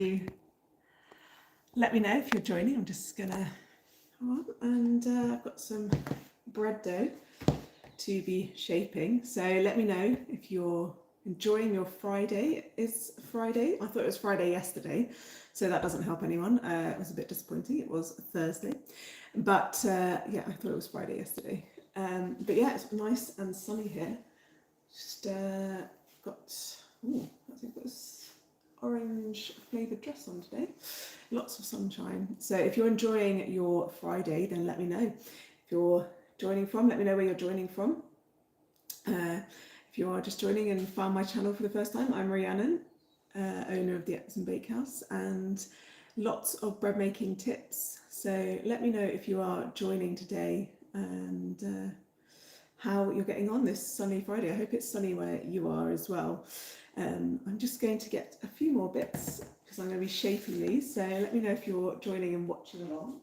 you let me know if you're joining. I'm just gonna come on, and I've got some bread dough to be shaping. So let me know if you're enjoying your Friday. It's Friday. I thought it was Friday yesterday, so that doesn't help anyone. It was a bit disappointing. It was Thursday, but yeah, I thought it was Friday yesterday. But yeah, it's nice and sunny here. Just got, I think it was orange flavoured dress on today. Lots of sunshine. So if you're enjoying your Friday, then let me know. If you're joining from, let me know where you're joining from. If you are just joining and found my channel for the first time, I'm Rhiannon, owner of the Epsom Bakehouse, and lots of bread making tips. So let me know if you are joining today and how you're getting on this sunny Friday. I hope it's sunny where you are as well. I'm just going to get a few more bits because I'm going to be shaping these. So let me know if you're joining and watching along.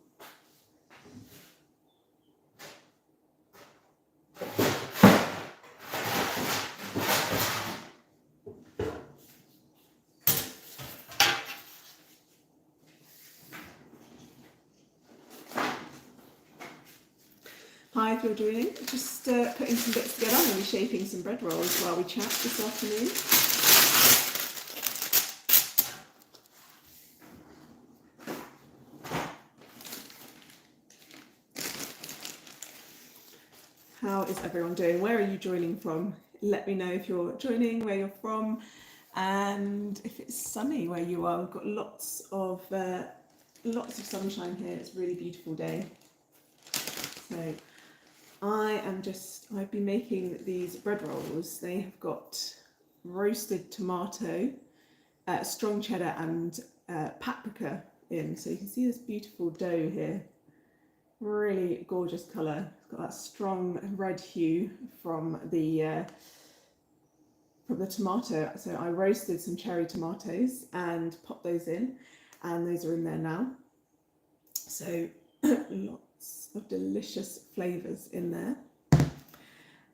Hi, if you're joining, just putting some bits together. I'm going to be shaping some bread rolls while we chat this afternoon. How is everyone doing? Where are you joining from? Let me know if you're joining, where you're from, and if it's sunny where you are. We've got lots of sunshine here. It's a really beautiful day. So I've been making these bread rolls. They have got roasted tomato, strong cheddar and paprika in. So you can see this beautiful dough here. Really gorgeous colour. It's got that strong red hue from the tomato. So I roasted some cherry tomatoes and popped those in, and those are in there now. So lots of delicious flavours in there.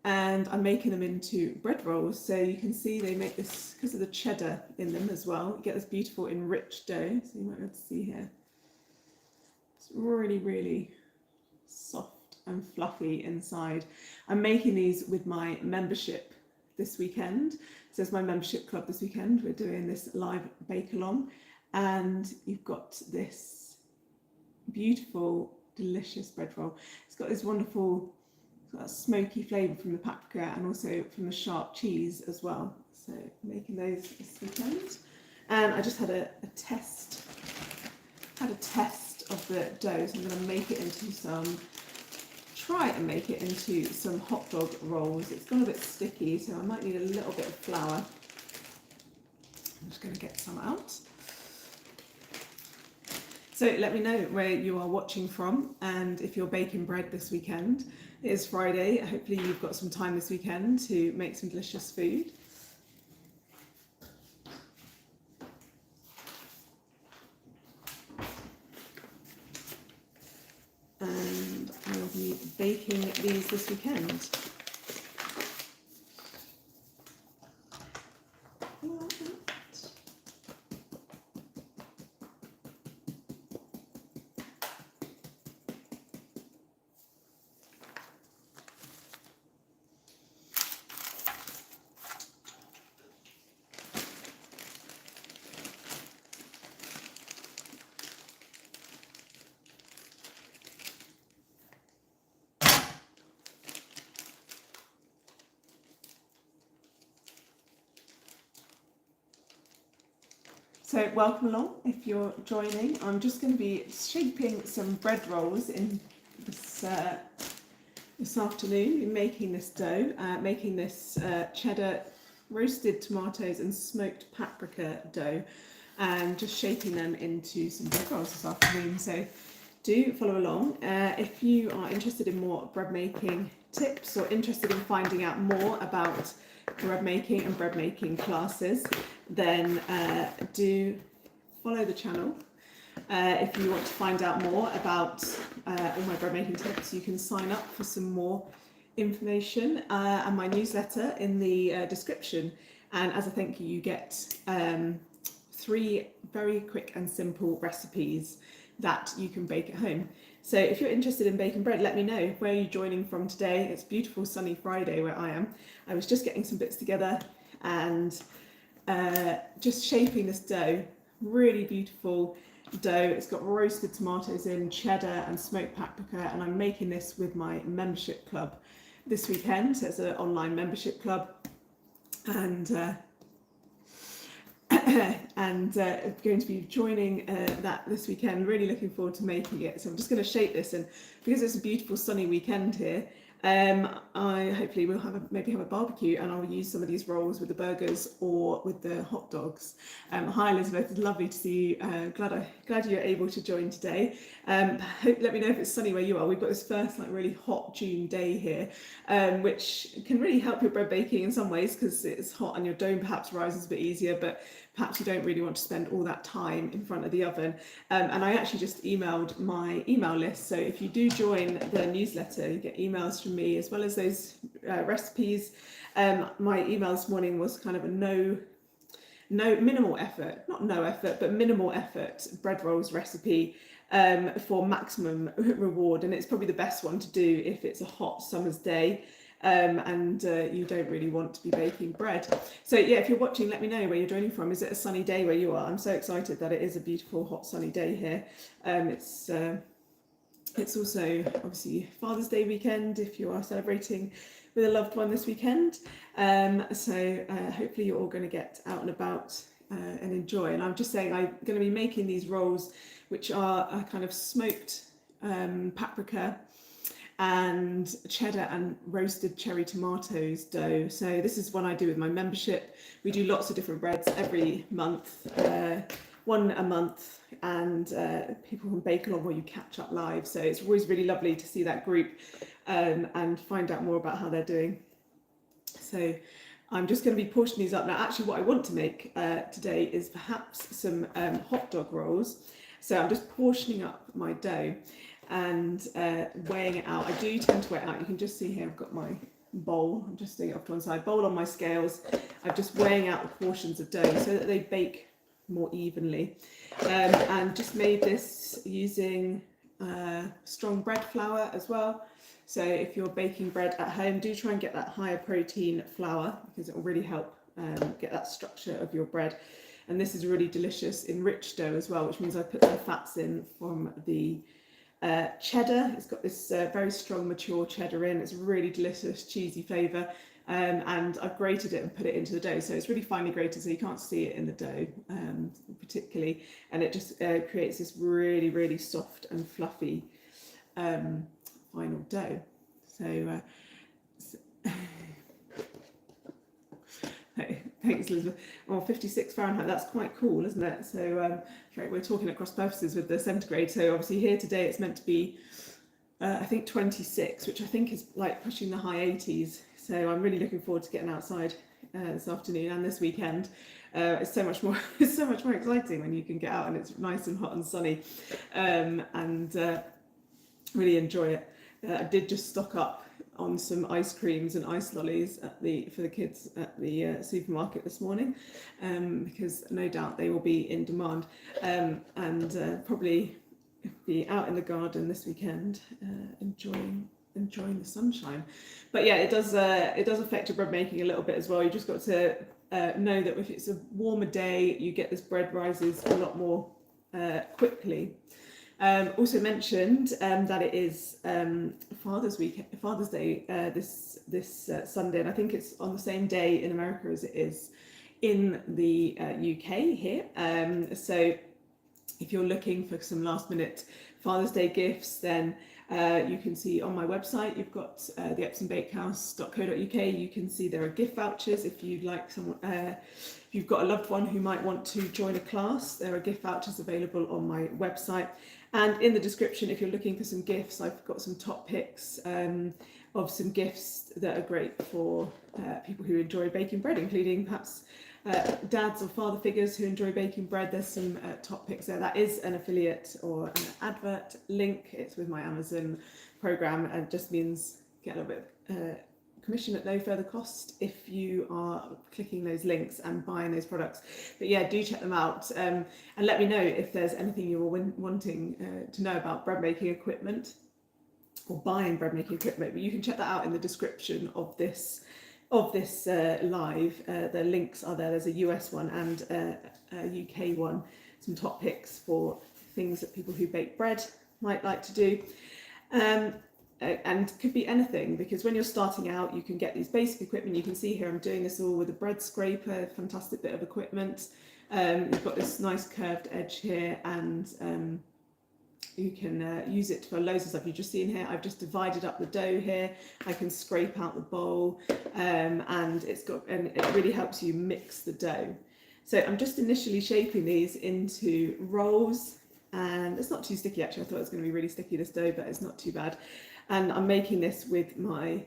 And I'm making them into bread rolls. So you can see they make this, because of the cheddar in them as well, you get this beautiful enriched dough. So you might be able to see here. It's really, really soft and fluffy inside. I'm making these with my membership this weekend. So it's my membership club this weekend. We're doing this live bake along, and you've got this beautiful, delicious bread roll. It's got this wonderful smoky flavour from the paprika and also from the sharp cheese as well. So making those this weekend. And I just had a test of the dough, so I'm going to make it into try and make it into some hot dog rolls. It's gone a bit sticky, so I might need a little bit of flour. I'm just going to get some out. So let me know where you are watching from and if you're baking bread this weekend. It is Friday. Hopefully you've got some time this weekend to make some delicious food. And I'll be baking these this weekend. So welcome along if you're joining. I'm just going to be shaping some bread rolls in this afternoon. Making this dough, making this cheddar, roasted tomatoes and smoked paprika dough, and just shaping them into some bread rolls this afternoon. So do follow along. If you are interested in more bread making tips or interested in finding out more about bread making and bread making classes, then do follow the channel. If you want to find out more about all my bread making tips, you can sign up for some more information and my newsletter in the description. And as a thank you, you get 3 very quick and simple recipes that you can bake at home. So if you're interested in baking bread, let me know. Where are you joining from today? It's beautiful sunny Friday where I am. I was just getting some bits together and just shaping this dough. Really beautiful dough. It's got roasted tomatoes in, cheddar and smoked paprika, and I'm making this with my membership club this weekend. So it's an online membership club, and going to be joining that this weekend. Really looking forward to making it. So I'm just going to shape this, and because it's a beautiful sunny weekend here, I hopefully will maybe have a barbecue, and I'll use some of these rolls with the burgers or with the hot dogs. Hi Elizabeth, it's lovely to see you. Glad you're able to join today. Let me know if it's sunny where you are. We've got this first really hot June day here, which can really help your bread baking in some ways because it's hot and your dough perhaps rises a bit easier, but perhaps you don't really want to spend all that time in front of the oven. And I actually just emailed my email list. So if you do join the newsletter, you get emails from me as well as those recipes. My email this morning was kind of a minimal effort, not no effort, but minimal effort bread rolls recipe for maximum reward. And it's probably the best one to do if it's a hot summer's day. And you don't really want to be baking bread. So yeah, if you're watching, let me know where you're joining from. Is it a sunny day where you are? I'm so excited that it is a beautiful hot sunny day here. It's also obviously Father's Day weekend if you are celebrating with a loved one this weekend. So hopefully you're all going to get out and about and enjoy. And I'm just saying I'm going to be making these rolls, which are a kind of smoked paprika and cheddar and roasted cherry tomatoes dough. So this is one I do with my membership. We do lots of different breads every month, one a month, and people can bake along while you catch up live. So it's always really lovely to see that group and find out more about how they're doing. So I'm just going to be portioning these up. Now actually what I want to make today is perhaps some hot dog rolls. So I'm just portioning up my dough and weighing it out. I do tend to weigh it out. You can just see here I've got my bowl. I'm just doing it off to one side. Bowl on my scales. I'm just weighing out the portions of dough so that they bake more evenly. And just made this using strong bread flour as well. So if you're baking bread at home, do try and get that higher protein flour because it will really help get that structure of your bread. And this is really delicious enriched dough as well, which means I put some fats in from the cheddar. It's got this very strong mature cheddar in. It's really delicious cheesy flavour, and I've grated it and put it into the dough, so it's really finely grated so you can't see it in the dough particularly, and it just creates this really soft and fluffy final dough. So thanks Elizabeth. Oh, 56 Fahrenheit, that's quite cool, isn't it? So we're talking at cross purposes with the centigrade. So obviously here today it's meant to be I think 26, which I think is like pushing the high 80s. So I'm really looking forward to getting outside this afternoon and this weekend. It's so much more exciting when you can get out and it's nice and hot and sunny, and really enjoy it. I did just stock up on some ice creams and ice lollies for the kids at the supermarket this morning, because no doubt they will be in demand, and probably be out in the garden this weekend enjoying the sunshine. But yeah, it does affect your bread making a little bit as well. You just got to know that if it's a warmer day, you get this bread rises a lot more quickly. Also mentioned that it is Father's Day this Sunday, and I think it's on the same day in America as it is in the UK here. So if you're looking for some last minute Father's Day gifts, then you can see on my website, you've got the epsombakehouse.co.uk. You can see there are gift vouchers if you'd like someone, if you've got a loved one who might want to join a class, there are gift vouchers available on my website. And in the description, if you're looking for some gifts, I've got some top picks of some gifts that are great for people who enjoy baking bread, including perhaps dads or father figures who enjoy baking bread. There's some top picks there. That is an affiliate or an advert link. It's with my Amazon program, and just means get a little bit commission at no further cost if you are clicking those links and buying those products. But yeah, do check them out, and let me know if there's anything you're wanting to know about bread making equipment or buying bread making equipment. But you can check that out in the description of this live. The links are there. There's a US one and a UK one, some top picks for things that people who bake bread might like to do. And could be anything, because when you're starting out you can get these basic equipment. You can see here I'm doing this all with a bread scraper, fantastic bit of equipment. You've got this nice curved edge here, and you can use it for loads of stuff. You've just seen here I've just divided up the dough here. I can scrape out the bowl, and it really helps you mix the dough. So I'm just initially shaping these into rolls, and it's not too sticky actually. I thought it was going to be really sticky, this dough, but it's not too bad. And I'm making this with my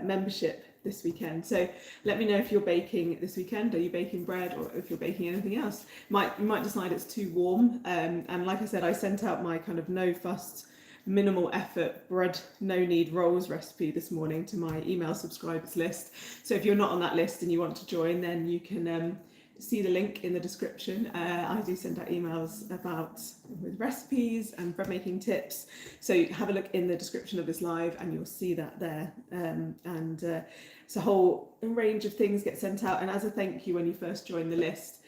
membership this weekend. So let me know if you're baking this weekend. Are you baking bread, or if you're baking anything else? You might decide it's too warm. And like I said, I sent out my kind of no fuss, minimal effort bread no need rolls recipe this morning to my email subscribers list. So if you're not on that list and you want to join, then you can see the link in the description. I do send out emails with recipes and bread making tips, so have a look in the description of this live and you'll see that there. It's a whole range of things get sent out, and as a thank you when you first join the list,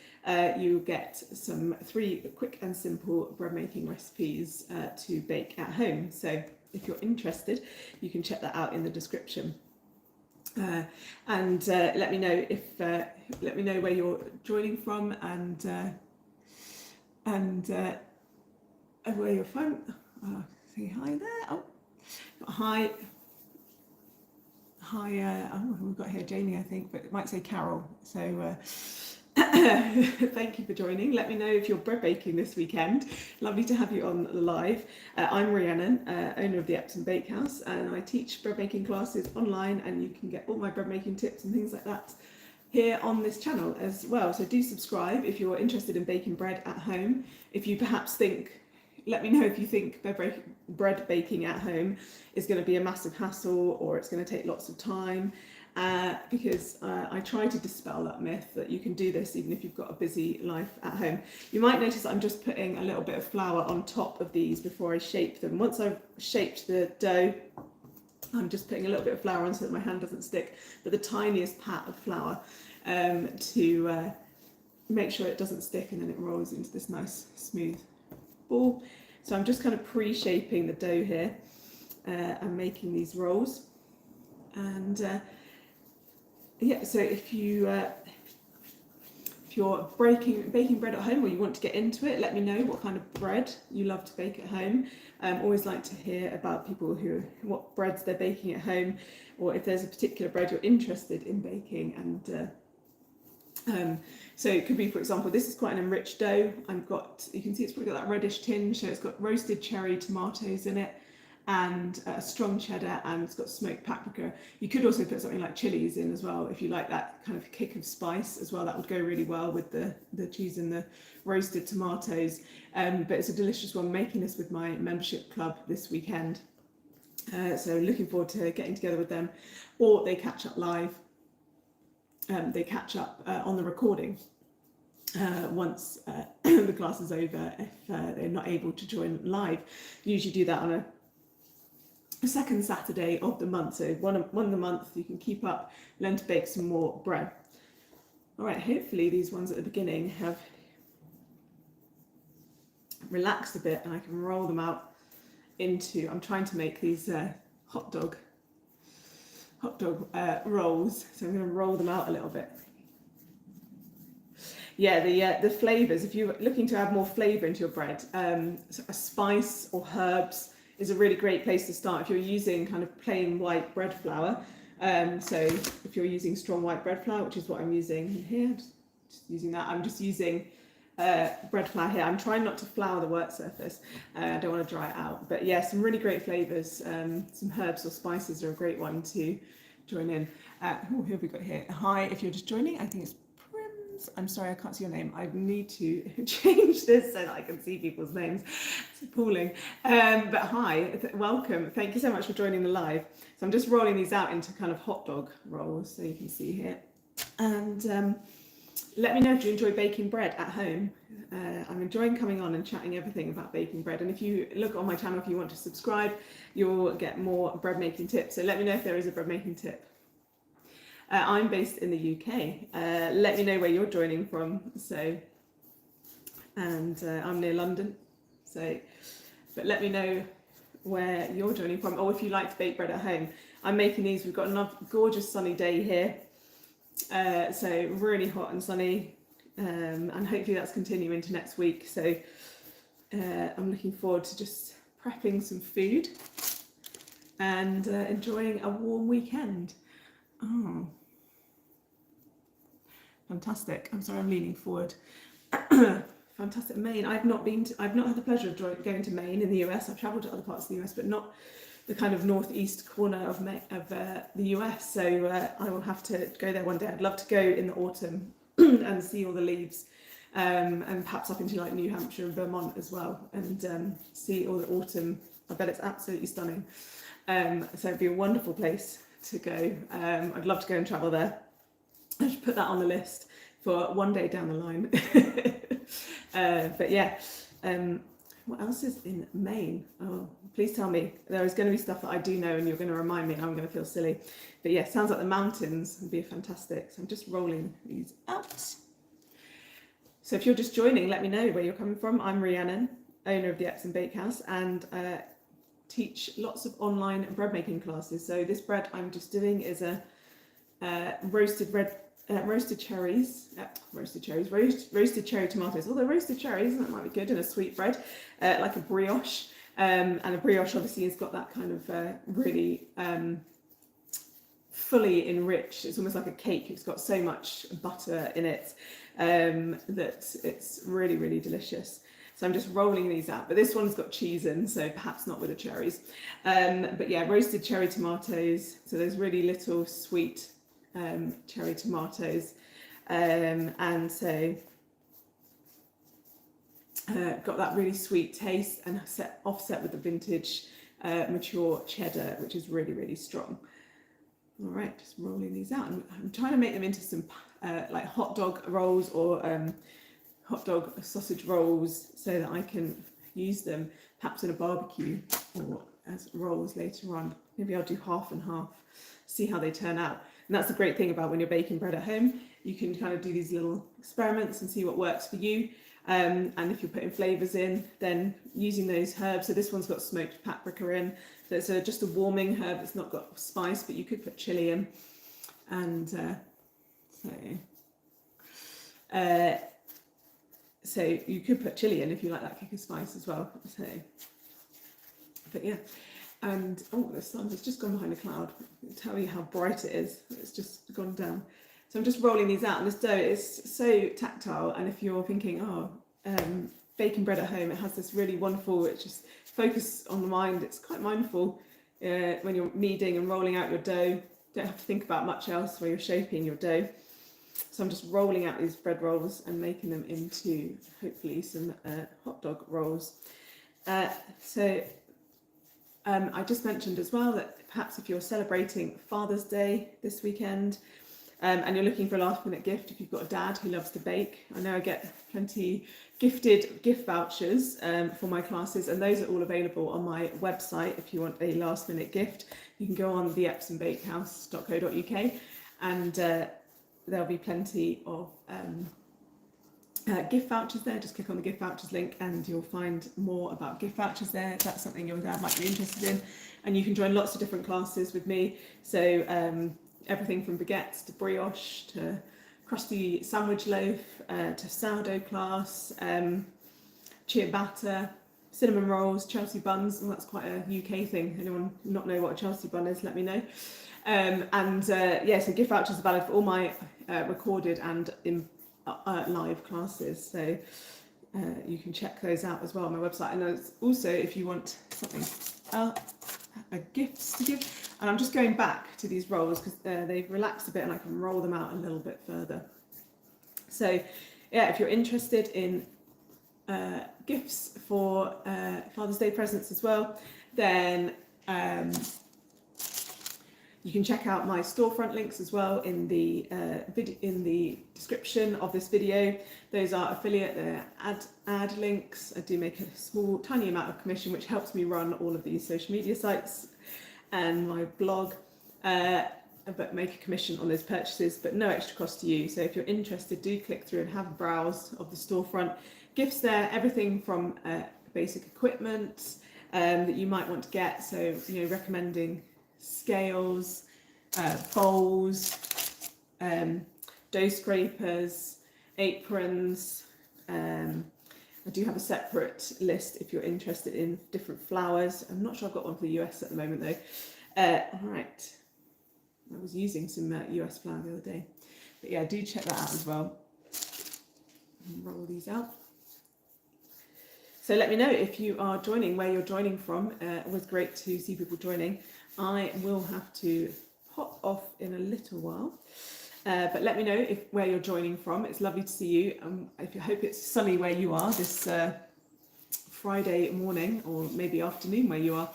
you'll get some 3 quick and simple bread making recipes to bake at home. So if you're interested, you can check that out in the description. And let me know where you're joining from, and where you're from. Say hi there. Oh, hi. We've got here Jamie, I think, but it might say Carol. So thank you for joining. Let me know if you're bread baking this weekend. Lovely to have you on the live. I'm Rhiannon, owner of the Epsom Bakehouse, and I teach bread making classes online, and you can get all my bread making tips and things like that here on this channel as well. So do subscribe if you're interested in baking bread at home. If you perhaps let me know if you think bread baking at home is going to be a massive hassle, or it's going to take lots of time. Because I try to dispel that myth that you can do this even if you've got a busy life at home. You might notice that I'm just putting a little bit of flour on top of these before I shape them. Once I've shaped the dough, I'm just putting a little bit of flour on so that my hand doesn't stick, but the tiniest pat of flour to make sure it doesn't stick, and then it rolls into this nice smooth ball. So I'm just kind of pre-shaping the dough here and making these rolls. And yeah, so if you're baking bread at home, or you want to get into it, let me know what kind of bread you love to bake at home. Always like to hear about people what breads they're baking at home, or if there's a particular bread you're interested in baking. And so it could be, for example, this is quite an enriched dough. You can see it's probably got that reddish tinge, so it's got roasted cherry tomatoes in it, and a strong cheddar, and it's got smoked paprika. You could also put something like chilies in as well if you like that kind of kick of spice as well. That would go really well with the cheese and the roasted tomatoes. But it's a delicious one. Making this with my membership club this weekend, so looking forward to getting together with them, or they catch up live. They catch up on the recording once the class is over, if they're not able to join live. Usually do that on a second Saturday of the month, so one of the month you can keep up, learn to bake some more bread. All right, hopefully these ones at the beginning have relaxed a bit, and I can roll them out into, I'm trying to make these hot dog rolls, so I'm going to roll them out a little bit. Yeah, the flavours, if you're looking to add more flavour into your bread, a spice or herbs is a really great place to start if you're using kind of plain white bread flour. So if you're using strong white bread flour, which is what I'm using here, just using that. I'm just using bread flour here. I'm trying not to flour the work surface. I don't want to dry it out. But yeah, some really great flavours. Some herbs or spices are a great one to join in. Who have we got here? Hi, if you're just joining, I think it's I'm sorry, I can't see your name. I need to change this so that I can see people's names. It's appalling. But hi, welcome. Thank you so much for joining the live. So I'm just rolling these out into kind of hot dog rolls, so you can see here. And let me know if you enjoy baking bread at home. I'm enjoying coming on and chatting everything about baking bread. And if you look on my channel, if you want to subscribe, you'll get more bread making tips. So let me know if there is a bread making tip. I'm based in the UK. Let me know where you're joining from. And I'm near London. But let me know where you're joining from, or if you like to bake bread at home. I'm making these. We've got another gorgeous sunny day here. So really hot and sunny, and hopefully that's continuing into next week. So I'm looking forward to just prepping some food and enjoying a warm weekend. Oh, fantastic! I'm sorry, I'm leaning forward. Fantastic, Maine. I've not had the pleasure of going to Maine in the US. I've travelled to other parts of the US, but not the kind of northeast corner of the US. So I will have to go there one day. I'd love to go in the autumn and see all the leaves, and perhaps up into like New Hampshire and Vermont as well, and see all the autumn. I bet it's absolutely stunning. So it'd be a wonderful place to go. I'd love to go and travel there. I should put that on the list for one day down the line. But yeah, what else is in Maine? Oh, please tell me. There is going to be stuff that I do know and you're going to remind me and I'm going to feel silly. But yeah, sounds like the mountains would be fantastic. So I'm just rolling these out. So if you're just joining, let me know where you're coming from. I'm Rhiannon, owner of the Epsom Bakehouse, and teach lots of online bread making classes. So this bread I'm just doing is a roasted cherry tomatoes. Although roasted cherries, that might be good in a sweet bread, like a brioche. And a brioche obviously has got that kind of really fully enriched. It's almost like a cake. It's got so much butter in it that it's really, really delicious. So I'm just rolling these out, but this one's got cheese in, so perhaps not with the cherries. But yeah, roasted cherry tomatoes. So there's really little sweet cherry tomatoes, and so got that really sweet taste and offset with the vintage mature cheddar, which is really, really strong. All right, just rolling these out. I'm trying to make them into some like hot dog rolls or hot dog sausage rolls so that I can use them perhaps in a barbecue or as rolls later on. Maybe I'll do half and half, see how they turn out. And that's the great thing about when you're baking bread at home. You can kind of do these little experiments and see what works for you. And if you're putting flavours in, then using those herbs. So this one's got smoked paprika in. So it's just a warming herb. It's not got spice, but you could put chilli in. And so you could put chilli in if you like that kick of spice as well. So, but yeah. And oh, the sun has just gone behind a cloud. I'll tell you how bright it is. It's just gone down. So I'm just rolling these out, and this dough is so tactile. And if you're thinking, baking bread at home, it has this really wonderful, it's just focus on the mind. It's quite mindful when you're kneading and rolling out your dough. Don't have to think about much else while you're shaping your dough. So I'm just rolling out these bread rolls and making them into hopefully some hot dog rolls. I just mentioned as well that perhaps if you're celebrating Father's Day this weekend and you're looking for a last minute gift, if you've got a dad who loves to bake, I know I get plenty gifted gift vouchers for my classes, and those are all available on my website. If you want a last minute gift, you can go on the epsombakehouse.co.uk and there'll be plenty of gift vouchers there. Just click on the gift vouchers link and you'll find more about gift vouchers there if that's something your dad might be interested in. And you can join lots of different classes with me, so everything from baguettes to brioche to crusty sandwich loaf to sourdough class, ciabatta, cinnamon rolls, Chelsea buns. Well, that's quite a UK thing. Anyone not know what a Chelsea bun is, let me know. So gift vouchers are valid for all my recorded and live classes, so you can check those out as well on my website. And also, if you want something, a gift to give, and I'm just going back to these rolls because they've relaxed a bit and I can roll them out a little bit further. So yeah, if you're interested in gifts for Father's Day presents as well, then you can check out my storefront links as well in the in the description of this video. Those are affiliate, they're ad links. I do make a small, tiny amount of commission, which helps me run all of these social media sites and my blog. But make a commission on those purchases, but no extra cost to you. So if you're interested, do click through and have a browse of the storefront. Gifts there, everything from basic equipment that you might want to get. So, you know, recommending scales, bowls, dough scrapers, aprons. I do have a separate list if you're interested in different flours. I'm not sure I've got one for the US at the moment though. All right. I was using some US flour the other day. But yeah, do check that out as well. Roll these out. So let me know if you are joining, where you're joining from. It was great to see people joining. I will have to pop off in a little while. But let me know where you're joining from. It's lovely to see you. I hope it's sunny where you are this Friday morning, or maybe afternoon where you are.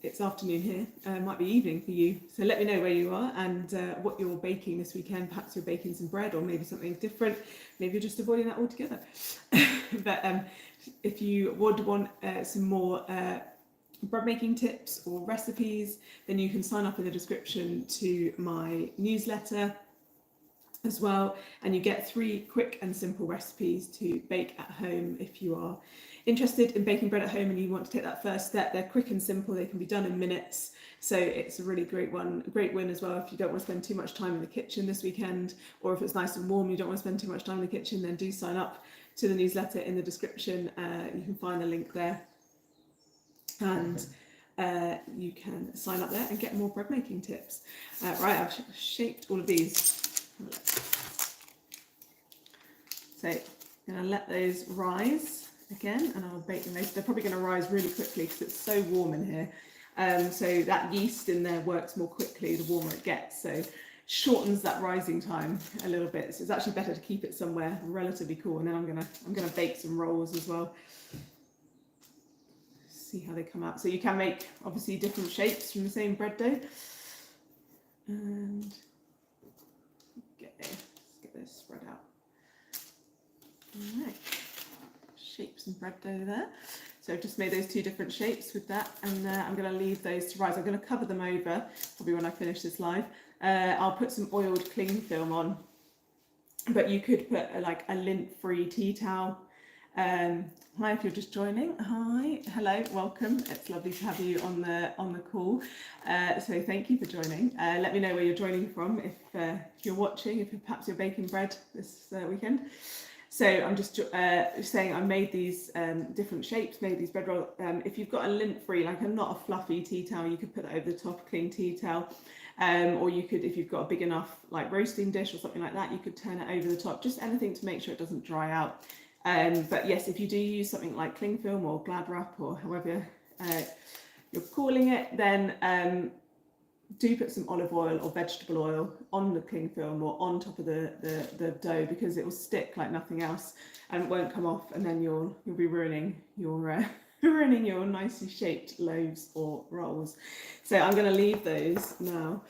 It's afternoon here, might be evening for you. So let me know where you are and what you're baking this weekend. Perhaps you're baking some bread or maybe something different. Maybe you're just avoiding that altogether. But if you would want some more bread making tips or recipes, then you can sign up in the description to my newsletter as well. And you get 3 quick and simple recipes to bake at home if you are interested in baking bread at home and you want to take that first step. They're quick and simple, they can be done in minutes, so it's a really great win as well if you don't want to spend too much time in the kitchen this weekend, or if it's nice and warm you don't want to spend too much time in the kitchen, then do sign up to the newsletter in the description. You can find the link there and you can sign up there and get more bread making tips. Right, I've shaped all of these, so I'm going to let those rise again and I'll bake them. They're probably going to rise really quickly because it's so warm in here, so that yeast in there works more quickly the warmer it gets, so shortens that rising time a little bit. So it's actually better to keep it somewhere relatively cool. And then I'm gonna bake some rolls as well. See how they come out. So you can make obviously different shapes from the same bread dough. And let's get this spread out. All right. Shape some bread dough there. So I've just made those 2 different shapes with that, and I'm going to leave those to rise. I'm going to cover them over probably when I finish this live. I'll put some oiled cling film on, but you could put like a lint-free tea towel. Hi, if you're just joining. Hi, hello, welcome. It's lovely to have you on the call. So thank you for joining. Let me know where you're joining from if you're watching, if perhaps you're baking bread this weekend. So I'm just saying I made these different shapes, made these bread rolls. If you've got a lint-free, like not a fluffy tea towel, you could put that over the top, a clean tea towel. Or you could, if you've got a big enough like roasting dish or something like that, you could turn it over the top, just anything to make sure it doesn't dry out. But yes, if you do use something like cling film or Glad Wrap or however you're calling it, then do put some olive oil or vegetable oil on the cling film or on top of the dough, because it will stick like nothing else and it won't come off, and then you'll be ruining your ruining your nicely shaped loaves or rolls. So I'm going to leave those now.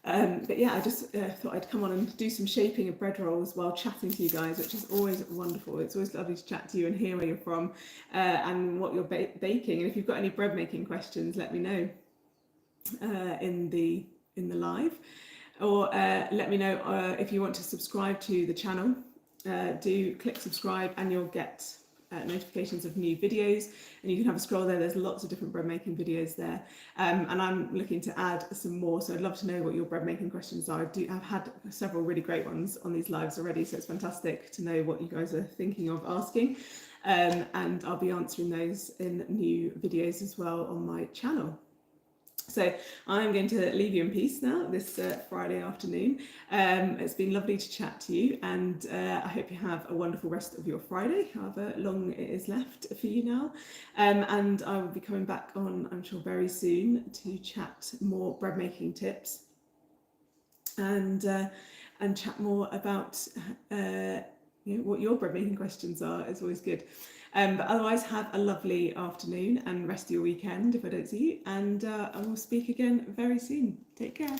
But yeah, I just thought I'd come on and do some shaping of bread rolls while chatting to you guys, which is always wonderful. It's always lovely to chat to you and hear where you're from and what you're baking. And if you've got any bread making questions, let me know in the live, or let me know if you want to subscribe to the channel. Do click subscribe and you'll get notifications of new videos, and you can have a scroll there. There's lots of different bread making videos there, and I'm looking to add some more, so I'd love to know what your bread making questions are. I've had several really great ones on these lives already, so it's fantastic to know what you guys are thinking of asking, and I'll be answering those in new videos as well on my channel. So I'm going to leave you in peace now this Friday afternoon. It's been lovely to chat to you, and I hope you have a wonderful rest of your Friday, however long it is left for you now. And I will be coming back on, I'm sure, very soon to chat more bread making tips. And and chat more about what your bread making questions are. It's always good. But otherwise, have a lovely afternoon and rest of your weekend if I don't see you. And I will speak again very soon. Take care.